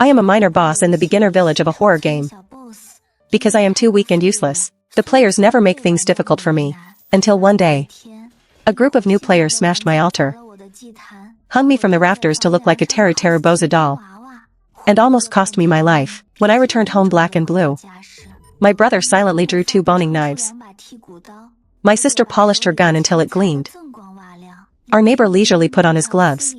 I am a minor boss in the beginner village of a horror game. Because I am too weak and useless, the players never make things difficult for me. Until one day, a group of new players smashed my altar, hung me from the rafters to look like a Teru Teru Boza doll, and almost cost me my life. When I returned home black and blue, my brother silently drew 2 boning knives. My sister polished her gun until it gleamed. Our neighbor leisurely put on his gloves.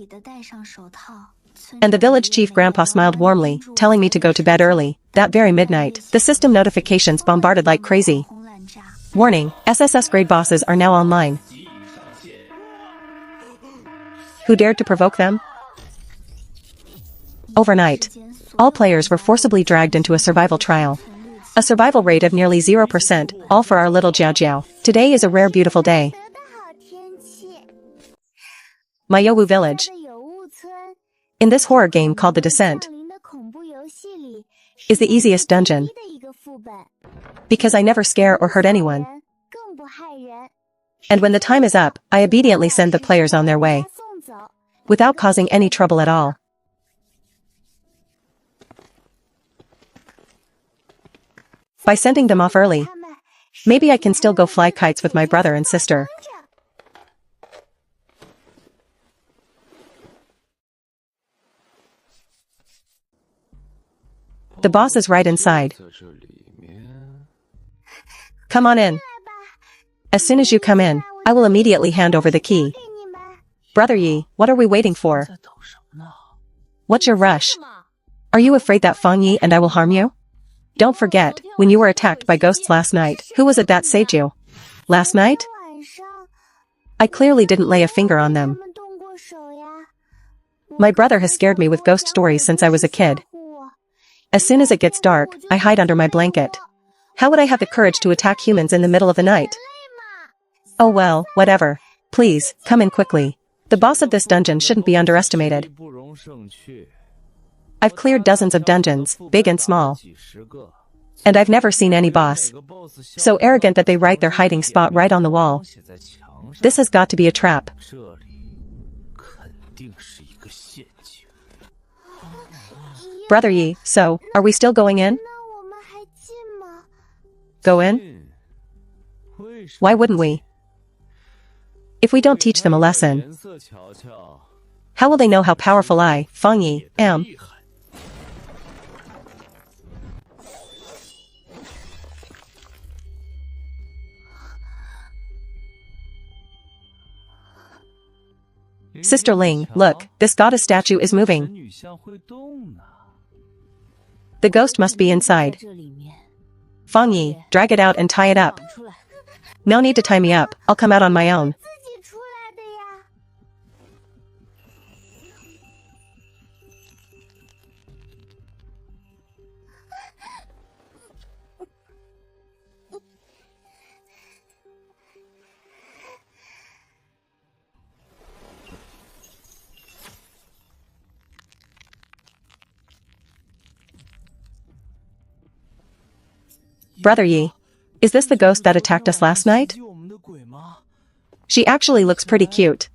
And the village chief grandpa smiled warmly, telling me to go to bed early. That very midnight, the system notifications bombarded like crazy. Warning, SSS grade bosses are now online. Who dared to provoke them? Overnight, all players were forcibly dragged into a survival trial. A survival rate of nearly 0%, all for our little Jiao Jiao. Today is a rare beautiful day. Mayowu Village. In this horror game called The Descent, is the easiest dungeon. Because I never scare or hurt anyone. And when the time is up, I obediently send the players on their way, without causing any trouble at all. By sending them off early, maybe I can still go fly kites with my brother and sister. The boss is right inside. Come on in. As soon as you come in, I will immediately hand over the key. Brother Yi, what are we waiting for? What's your rush? Are you afraid that Fang Yi and I will harm you? Don't forget, when you were attacked by ghosts last night, who was it that saved you? Last night? I clearly didn't lay a finger on them. My brother has scared me with ghost stories since I was a kid. As soon as it gets dark, I hide under my blanket. How would I have the courage to attack humans in the middle of the night? Oh well, whatever. Please, come in quickly. The boss of this dungeon shouldn't be underestimated. I've cleared dozens of dungeons, big and small. And I've never seen any boss so arrogant that they write their hiding spot right on the wall. This has got to be a trap. Brother Yi, so, are we still going in? Go in? Why wouldn't we? If we don't teach them a lesson, how will they know how powerful I, Fang Yi, am? Sister Ling, look, this goddess statue is moving. The ghost must be inside. Fang Yi, drag it out and tie it up. No need to tie me up, I'll come out on my own. Brother Yi, is this the ghost that attacked us last night? She actually looks pretty cute.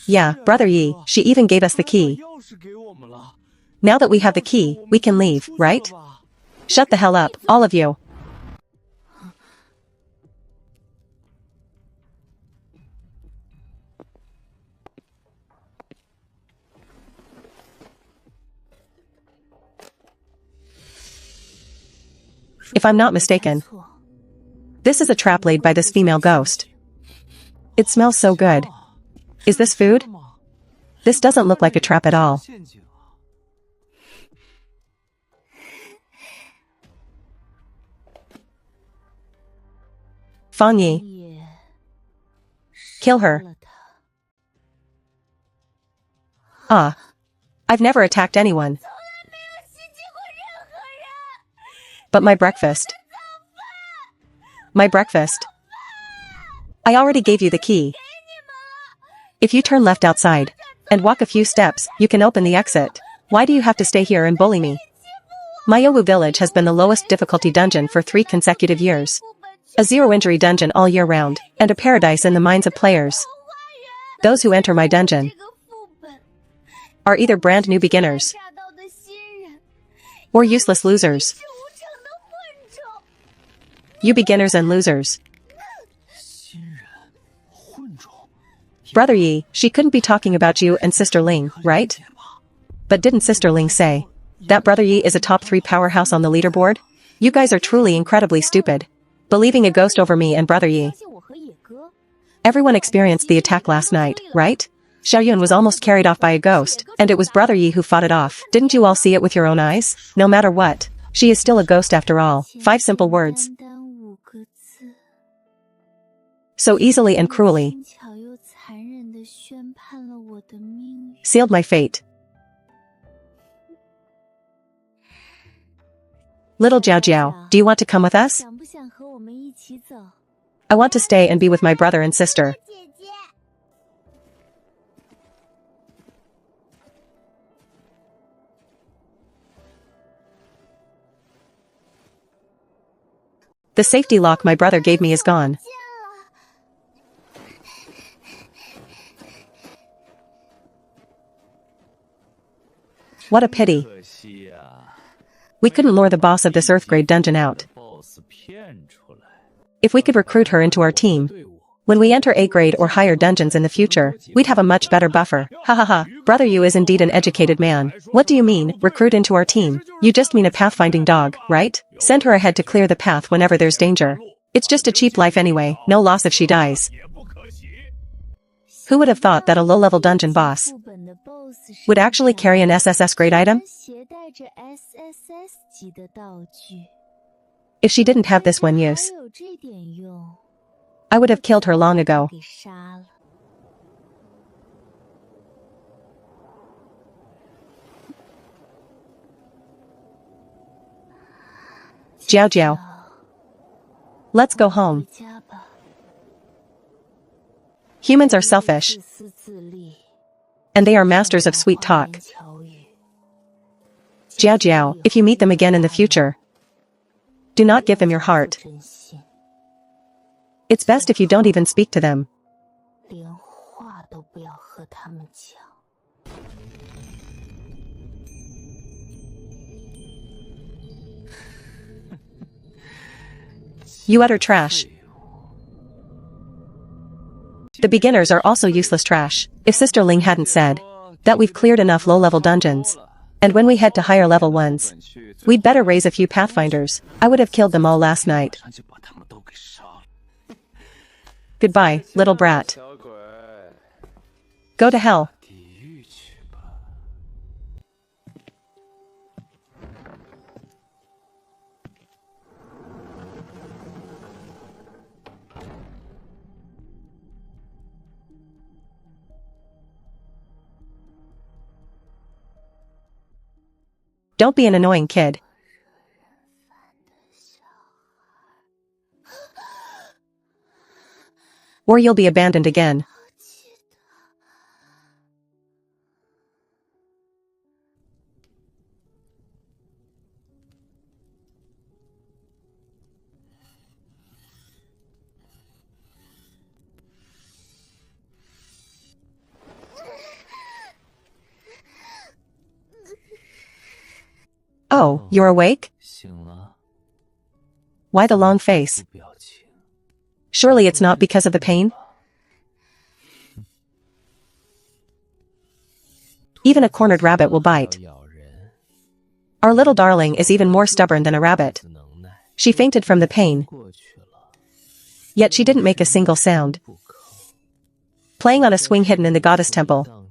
Yeah, Brother Yi, she even gave us the key. Now that we have the key, we can leave, right? Shut the hell up, all of you. If I'm not mistaken, this is a trap laid by this female ghost. It smells so good. Is this food? This doesn't look like a trap at all. Fang Yi. Kill her. Ah. I've never attacked anyone. But my breakfast. My breakfast. I already gave you the key. If you turn left outside and walk a few steps, you can open the exit. Why do you have to stay here and bully me? Mayowu Village has been the lowest difficulty dungeon for 3 consecutive years. A zero-injury dungeon all year round, and a paradise in the minds of players. Those who enter my dungeon are either brand new beginners or useless losers. You beginners and losers. Brother Yi, she couldn't be talking about you and Sister Ling, right? But didn't Sister Ling say that Brother Yi is a top 3 powerhouse on the leaderboard? You guys are truly incredibly stupid. Believing a ghost over me and Brother Yi. Everyone experienced the attack last night, right? Xiaoyun was almost carried off by a ghost, and it was Brother Yi who fought it off. Didn't you all see it with your own eyes? No matter what, she is still a ghost after all. 5 simple words. So easily and cruelly sealed my fate. Little Jiao Jiao, do you want to come with us? I want to stay and be with my brother and sister. The safety lock my brother gave me is gone. What a pity. We couldn't lure the boss of this Earth-grade dungeon out. If we could recruit her into our team, when we enter A-grade or higher dungeons in the future, we'd have a much better buffer. Ha ha ha, Brother Yu is indeed an educated man. What do you mean, recruit into our team? You just mean a pathfinding dog, right? Send her ahead to clear the path whenever there's danger. It's just a cheap life anyway, no loss if she dies. Who would have thought that a low-level dungeon boss would actually carry an SSS grade item? If she didn't have this one use, I would have killed her long ago. Jiao Jiao. Let's go home. Humans are selfish, and they are masters of sweet talk. Jiao Jiao, if you meet them again in the future, do not give them your heart. It's best if you don't even speak to them. You utter trash. The beginners are also useless trash. If Sister Ling hadn't said that we've cleared enough low-level dungeons, and when we head to higher level ones, we'd better raise a few pathfinders, I would have killed them all last night. Goodbye, little brat. Go to hell. Don't be an annoying kid. Or you'll be abandoned again. Oh, you're awake? Why the long face? Surely it's not because of the pain? Even a cornered rabbit will bite. Our little darling is even more stubborn than a rabbit. She fainted from the pain. Yet she didn't make a single sound. Playing on a swing hidden in the goddess temple.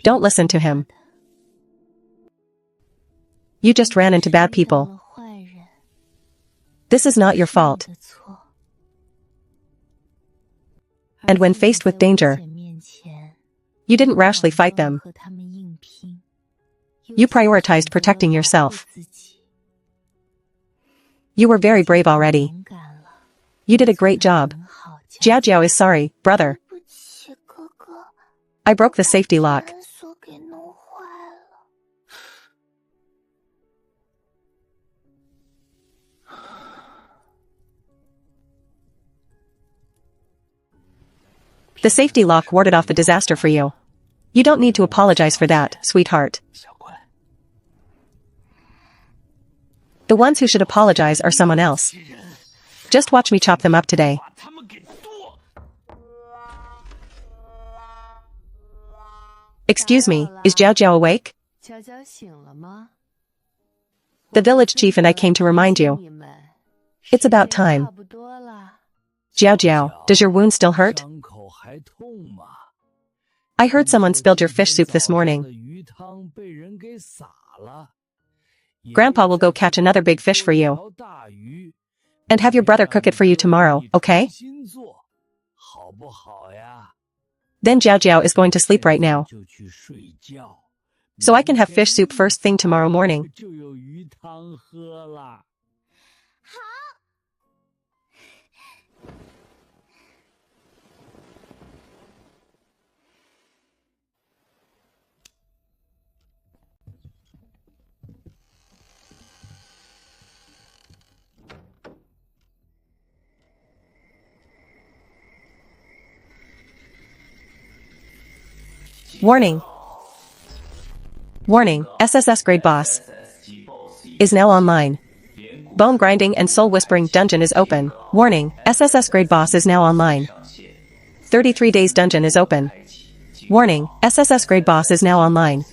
Don't listen to him. You just ran into bad people. This is not your fault. And when faced with danger, you didn't rashly fight them. You prioritized protecting yourself. You were very brave already. You did a great job. Jiao Jiao is sorry, brother. I broke the safety lock. The safety lock warded off the disaster for you. You don't need to apologize for that, sweetheart. The ones who should apologize are someone else. Just watch me chop them up today. Excuse me, is Jiao Jiao awake? The village chief and I came to remind you. It's about time. Jiao Jiao, does your wound still hurt? I heard someone spilled your fish soup this morning. Grandpa will go catch another big fish for you. And have your brother cook it for you tomorrow, okay? Then Jiao Jiao is going to sleep right now. So I can have fish soup first thing tomorrow morning. Warning. Warning, SSS grade boss is now online. Bone grinding and soul whispering dungeon is open. Warning, SSS grade boss is now online. 33 days dungeon is open. Warning, SSS grade boss is now online.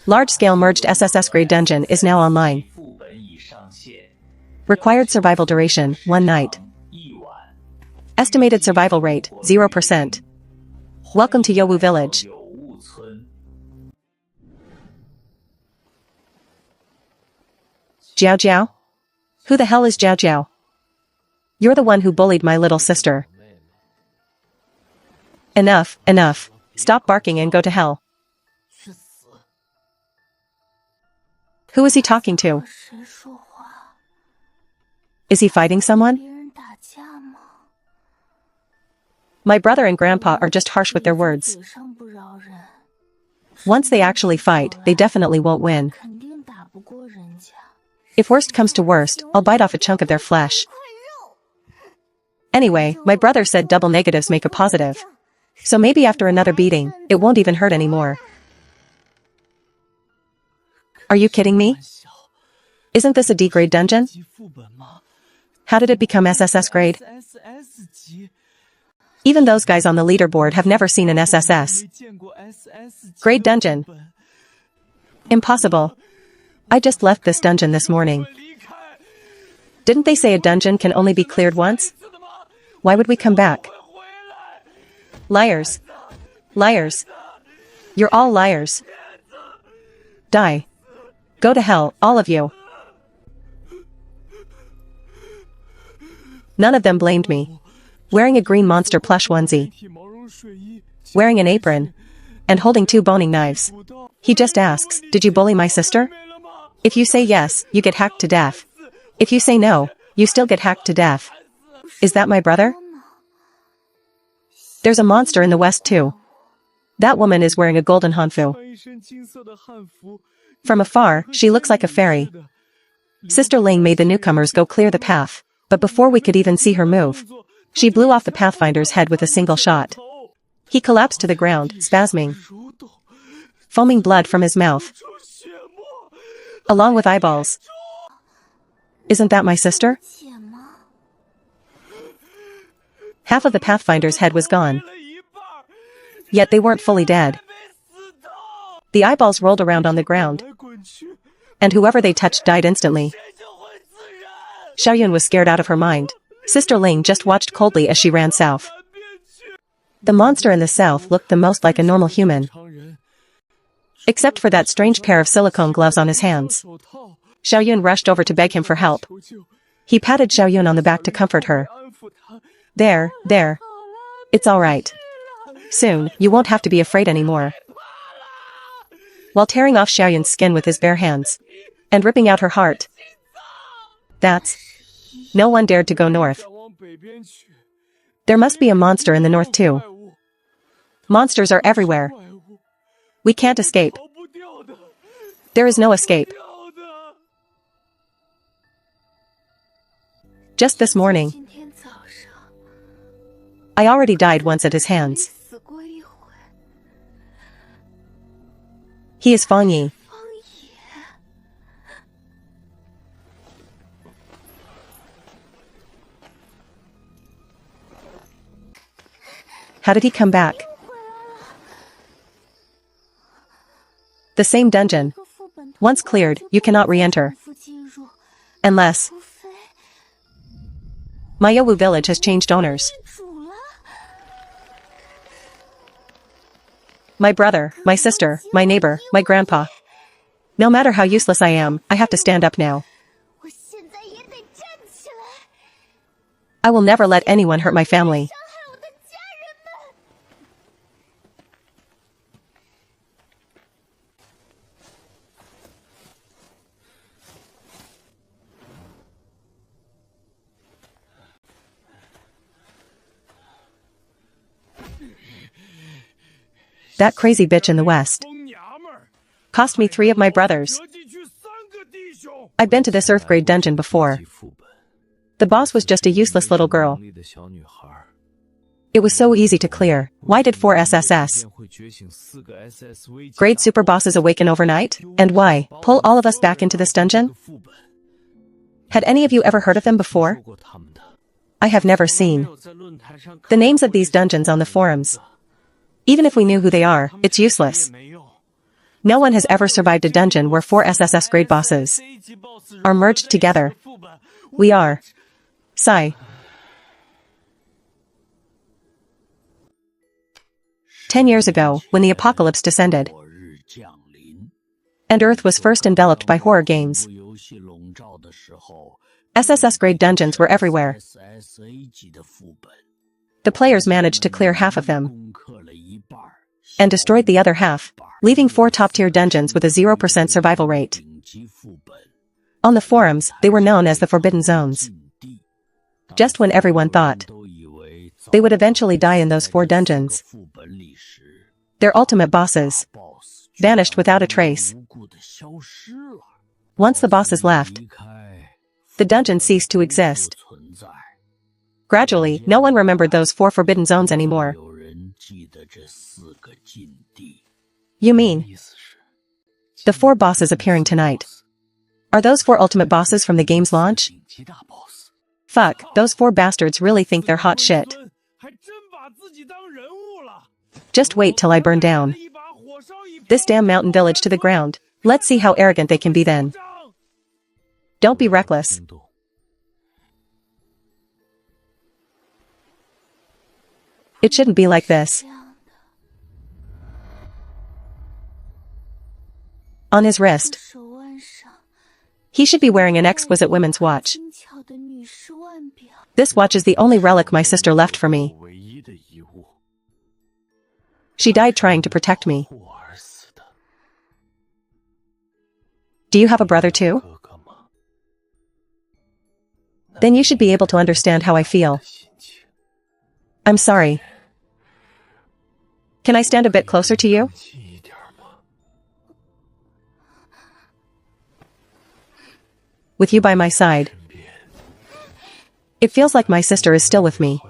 Large scale merged SSS grade dungeon is now online. Required survival duration, 1 night. Estimated survival rate, 0%. Welcome to Yowu Village. Jiao Jiao? Who the hell is Jiao Jiao? You're the one who bullied my little sister. Enough, enough. Stop barking and go to hell. Who is he talking to? Is he fighting someone? My brother and grandpa are just harsh with their words. Once they actually fight, they definitely won't win. If worst comes to worst, I'll bite off a chunk of their flesh. Anyway, my brother said double negatives make a positive. So maybe after another beating, it won't even hurt anymore. Are you kidding me? Isn't this a D-grade dungeon? How did it become SSS grade? Even those guys on the leaderboard have never seen an SSS grade dungeon. Impossible. I just left this dungeon this morning. Didn't they say a dungeon can only be cleared once? Why would we come back? Liars. Liars. You're all liars. Die. Go to hell, all of you. None of them blamed me. Wearing a green monster plush onesie, wearing an apron, and holding 2 boning knives. He just asks, did you bully my sister? If you say yes, you get hacked to death. If you say no, you still get hacked to death. Is that my brother? There's a monster in the west too. That woman is wearing a golden hanfu. From afar, she looks like a fairy. Sister Ling made the newcomers go clear the path, but before we could even see her move, she blew off the Pathfinder's head with a single shot. He collapsed to the ground, spasming, foaming blood from his mouth, along with eyeballs. Isn't that my sister? Half of the Pathfinder's head was gone. Yet they weren't fully dead. The eyeballs rolled around on the ground, and whoever they touched died instantly. Xiaoyun was scared out of her mind. Sister Ling just watched coldly as she ran south. The monster in the south looked the most like a normal human, except for that strange pair of silicone gloves on his hands. Xiaoyun rushed over to beg him for help. He patted Xiaoyun on the back to comfort her. There. It's all right. Soon, you won't have to be afraid anymore. While tearing off Xiaoyun's skin with his bare hands, and ripping out her heart. No one dared to go north. There must be a monster in the north too. Monsters are everywhere. We can't escape. There is no escape. Just this morning, I already died once at his hands. He is Fang Yi. How did he come back? The same dungeon. Once cleared, you cannot re-enter. Unless Mayowu village has changed owners. My brother, my sister, my neighbor, my grandpa. No matter how useless I am, I have to stand up now. I will never let anyone hurt my family. That crazy bitch in the west cost me 3 of my brothers. I've been to this Earth grade dungeon before. The boss was just a useless little girl. It was so easy to clear. Why did 4 SSS grade super bosses awaken overnight? And why pull all of us back into this dungeon? Had any of you ever heard of them before? I have never seen the names of these dungeons on the forums. Even if we knew who they are, it's useless. No one has ever survived a dungeon where 4 SSS grade bosses are merged together. We are. Sigh. 10 years ago, when the apocalypse descended, and Earth was first enveloped by horror games, SSS grade dungeons were everywhere. The players managed to clear half of them and destroyed the other half, leaving 4 top-tier dungeons with a 0% survival rate. On the forums, they were known as the Forbidden Zones. Just when everyone thought they would eventually die in those 4 dungeons, their ultimate bosses vanished without a trace. Once the bosses left, the dungeon ceased to exist. Gradually, no one remembered those 4 Forbidden Zones anymore. You mean the 4 bosses appearing tonight? Are those 4 ultimate bosses from the game's launch? Fuck, those 4 bastards really think they're hot shit. Just wait till I burn down this damn mountain village to the ground. Let's see how arrogant they can be then. Don't be reckless. It shouldn't be like this. On his wrist, he should be wearing an exquisite women's watch. This watch is the only relic my sister left for me. She died trying to protect me. Do you have a brother too? Then you should be able to understand how I feel. I'm sorry. Can I stand a bit closer to you? With you by my side, it feels like my sister is still with me.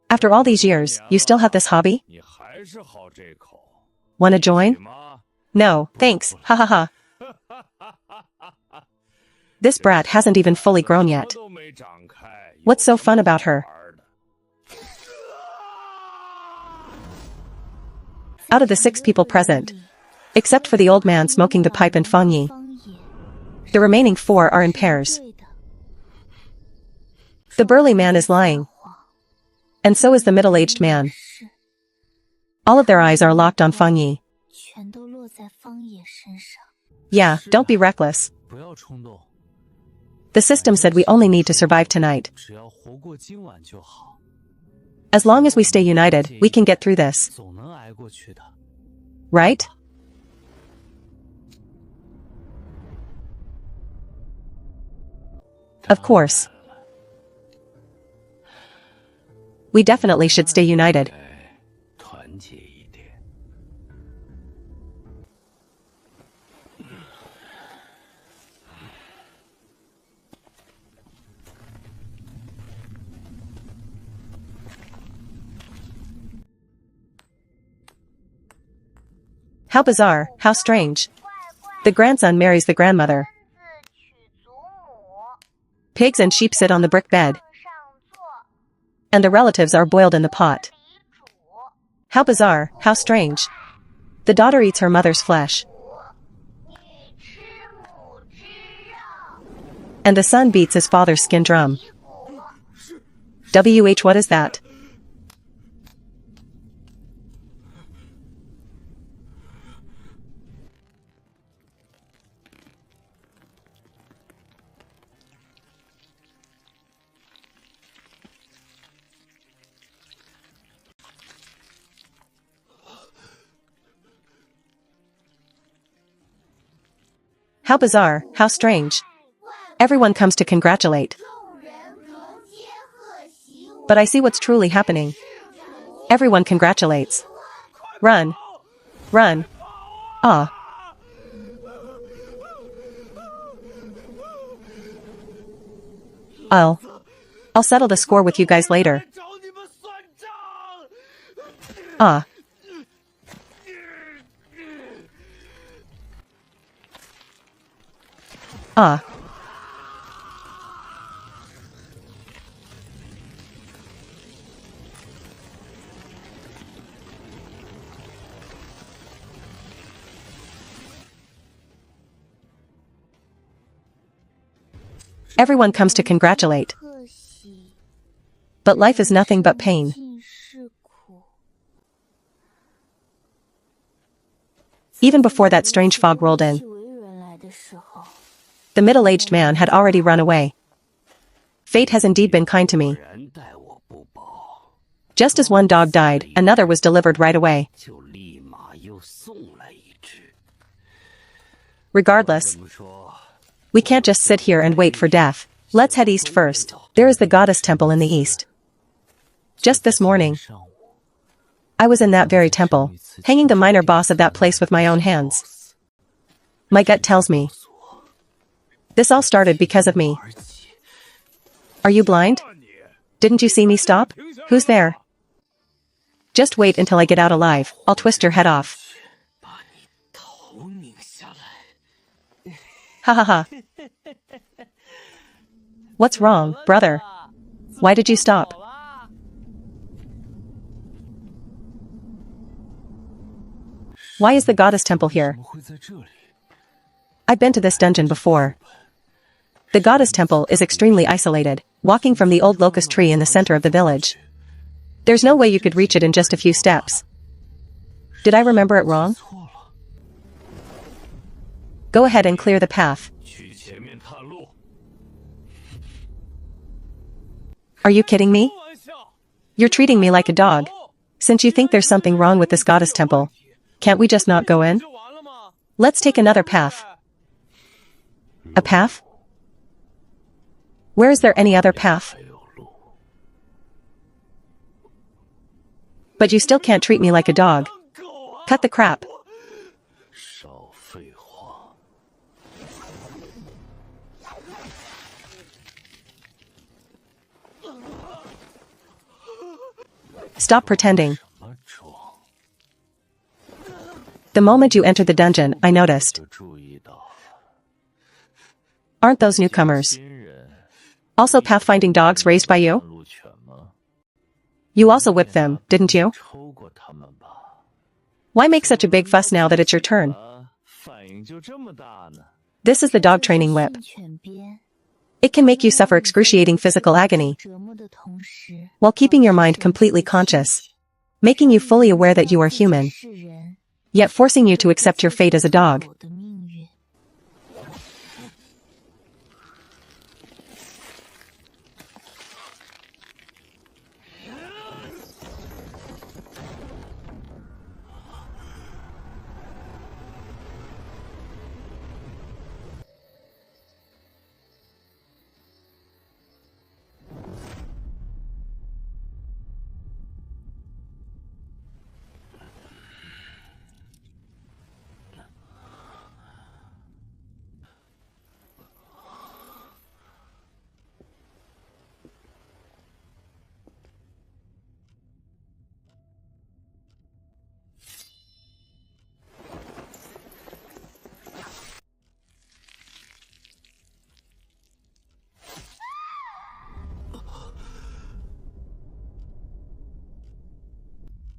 After all these years, you still have this hobby? Wanna join? No, thanks, ha. This brat hasn't even fully grown yet. What's so fun about her? Out of the 6 people present, except for the old man smoking the pipe and Fang Yi, the remaining 4 are in pairs. The burly man is lying. And so is the middle-aged man. All of their eyes are locked on Fang Yi. Yeah, don't be reckless. The system said we only need to survive tonight. As long as we stay united, we can get through this. Right? Of course. We definitely should stay united. How bizarre, how strange. The grandson marries the grandmother. Pigs and sheep sit on the brick bed. And the relatives are boiled in the pot. How bizarre, how strange. The daughter eats her mother's flesh. And the son beats his father's skin drum. What is that? How bizarre, how strange. Everyone comes to congratulate. But I see what's truly happening. Everyone congratulates. Run. Run. Ah. I'll settle the score with you guys later. Ah. Ah. Everyone comes to congratulate. But life is nothing but pain. Even before that strange fog rolled in, the middle-aged man had already run away. Fate has indeed been kind to me. Just as one dog died, another was delivered right away. Regardless, we can't just sit here and wait for death. Let's head east first. There is the goddess temple in the east. Just this morning, I was in that very temple, hanging the minor boss of that place with my own hands. My gut tells me this all started because of me. Are you blind? Didn't you see me stop? Who's there? Just wait until I get out alive. I'll twist your head off. Ha ha ha. What's wrong, brother? Why did you stop? Why is the goddess temple here? I've been to this dungeon before. The goddess temple is extremely isolated, walking from the old locust tree in the center of the village. There's no way you could reach it in just a few steps. Did I remember it wrong? Go ahead and clear the path. Are you kidding me? You're treating me like a dog. Since you think there's something wrong with this goddess temple, can't we just not go in? Let's take another path. A path? Where is there any other path? But you still can't treat me like a dog. Cut the crap. Stop pretending. The moment you entered the dungeon, I noticed. Aren't those newcomers also pathfinding dogs raised by you? You also whipped them, didn't you? Why make such a big fuss now that it's your turn? This is the dog training whip. It can make you suffer excruciating physical agony while keeping your mind completely conscious, making you fully aware that you are human, yet forcing you to accept your fate as a dog.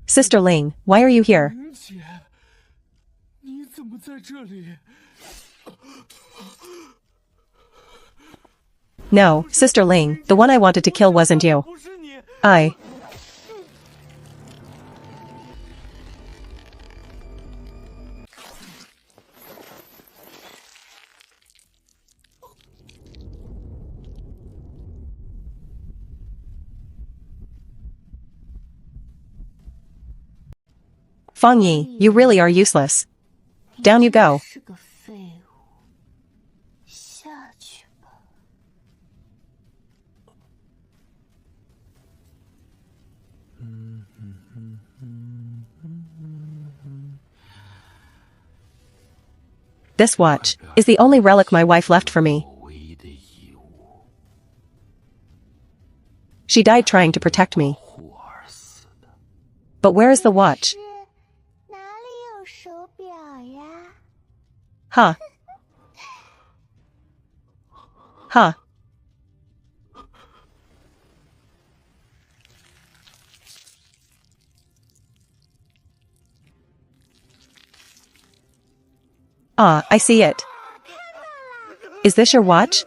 Sister Ling, why are you here? 姐，你怎么在这里？ No, Sister Ling, the one I wanted to kill wasn't you. 不是你， I. Fang Yi, you really are useless. Down you go. 是个废物，下去吧。 This watch is the only relic my wife left for me. 唯一的义务， She died trying to protect me. 护而死的。 But where is the watch? 哪里有手表呀？ Huh. Huh. Ah, I see it. Is this your watch?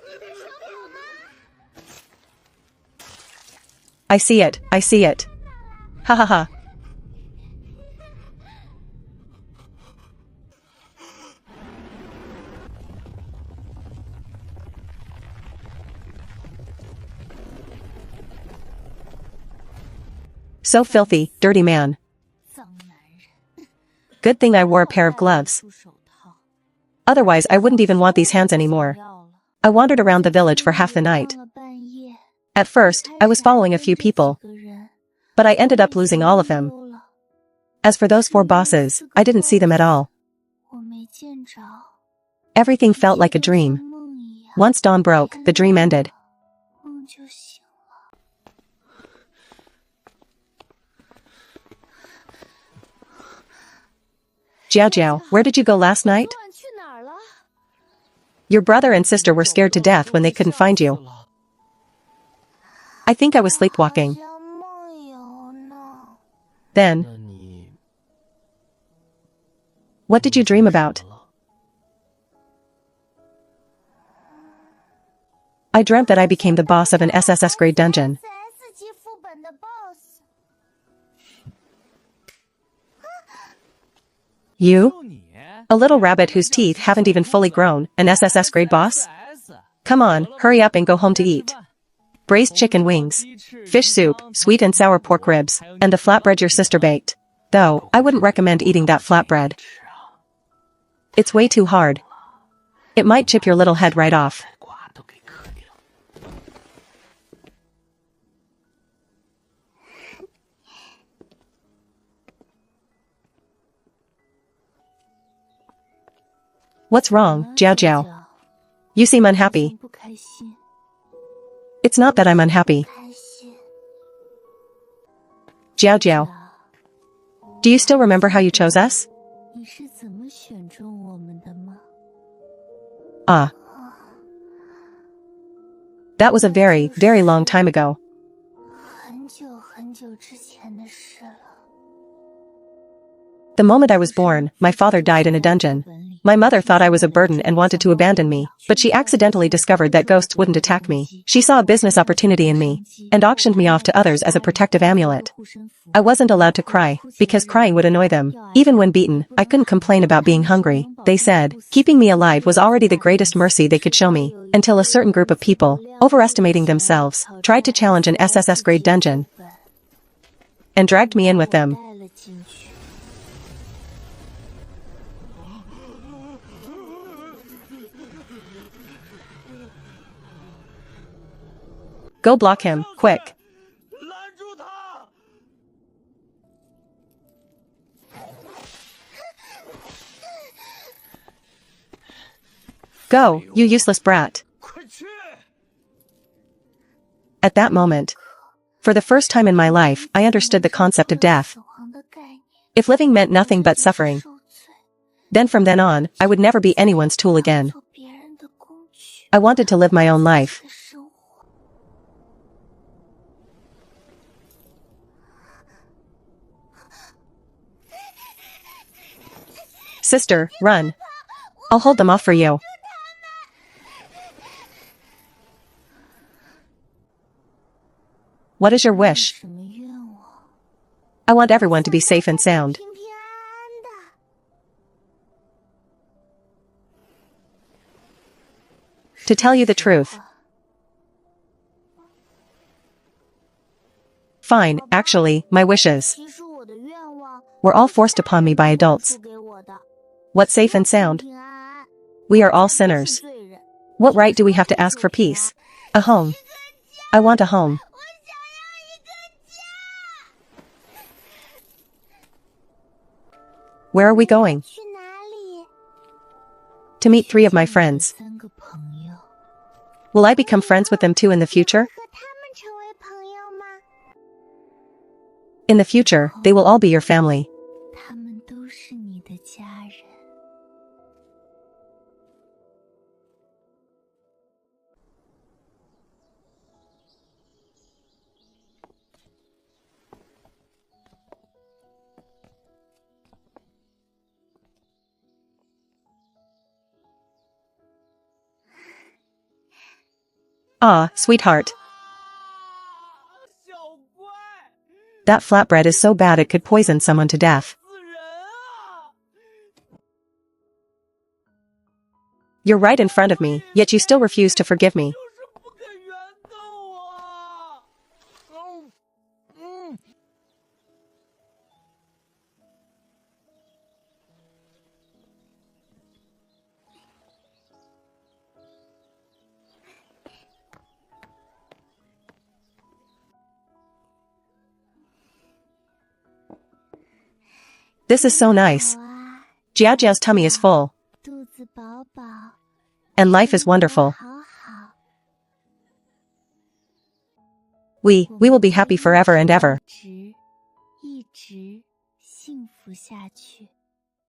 I see it, I see it. Ha ha ha. So filthy, dirty man. 脏男人， Good thing I wore a pair of gloves. 出手套， Otherwise, I wouldn't even want these hands anymore. 要了。 I wandered around the village for half the night. 到了半夜， At first, I was following a few people, 几个人 but I ended up losing all of them. 丢了， As for those 4 bosses, I didn't see them at all. 我没见着， Everything felt like a dream. 像梦一样， Once dawn broke, the dream ended. 梦就醒了。 Jiao Jiao, where did you go last night? 昨晚去哪儿了？ Your brother and sister were scared to death when they couldn't find you. I think I was sleepwalking. 好像梦游呢。 Then, 那你 what did you dream about? 怎么了？ I dreamt that I became the boss of an SSS grade dungeon. SS 级副本的 BOSS， You? 就你， A little rabbit whose teeth haven't even fully grown, an SSS grade boss? SS Come on, hurry up and go home to eat. Braised chicken wings, fish soup, sweet and sour pork ribs, and the flatbread your sister baked. Though, I wouldn't recommend eating that flatbread. 吃啊， It's way too hard. It might chip your little head right off. 瓜都给嗑掉。 What's wrong, Jiao Jiao? You seem unhappy. 不开心， It's not that I'm unhappy. 开心。 Jiao Jiao, do you still remember how you chose us? 你是怎么选中我们的吗？ Ah. That was a very, very long time ago. 很久很久之前的事了。 The moment I was born, my father died in a dungeon. My mother thought I was a burden and wanted to abandon me, but she accidentally discovered that ghosts wouldn't attack me. She saw a business opportunity in me, and auctioned me off to others as a protective amulet. I wasn't allowed to cry, because crying would annoy them. Even when beaten, I couldn't complain about being hungry. They said, keeping me alive was already the greatest mercy they could show me, until a certain group of people, overestimating themselves, tried to challenge an SSS grade dungeon, and dragged me in with them. 带了进去。 Go block him, quick. 拦住他！ Go, you useless brat. 快去！ At that moment, for the first time in my life, I understood the concept of death. 死亡的概念， If living meant nothing but suffering, 受罪， then from then on, I would never be anyone's tool again. 做别人的工具 I wanted to live my own life. 的生活。 你 Sister, run. I'll hold them off for you. What is your wish? 什么愿望？ I want everyone to be safe and sound. 平平安安的。 To tell you the truth. Fine, actually, my wishes 其实我的愿望 were all forced upon me by adults. 付给我的。 What's safe and sound? 平安安。 We are all 是 sinners. 罪人。 What right do we have to ask for peace? A home. I want a home. 我想要一个家。 Where are we going? 去哪里？ To meet 3 of my friends. 3个朋友。 Will I become friends with them too in the future? 和他们成为朋友吗？ In the future, they will all be your family. 他们都是你的家人。 Ah, sweetheart. 小怪， That flatbread is so bad it could poison someone to death. 死人啊！ You're right in front of me, yet you still refuse to forgive me. 就是不肯原谅我。This is so nice. 好啊， Jiajia's tummy is full, 肚子饱饱， and life is wonderful. 好好。 We will be happy forever and ever. 一直幸福下去。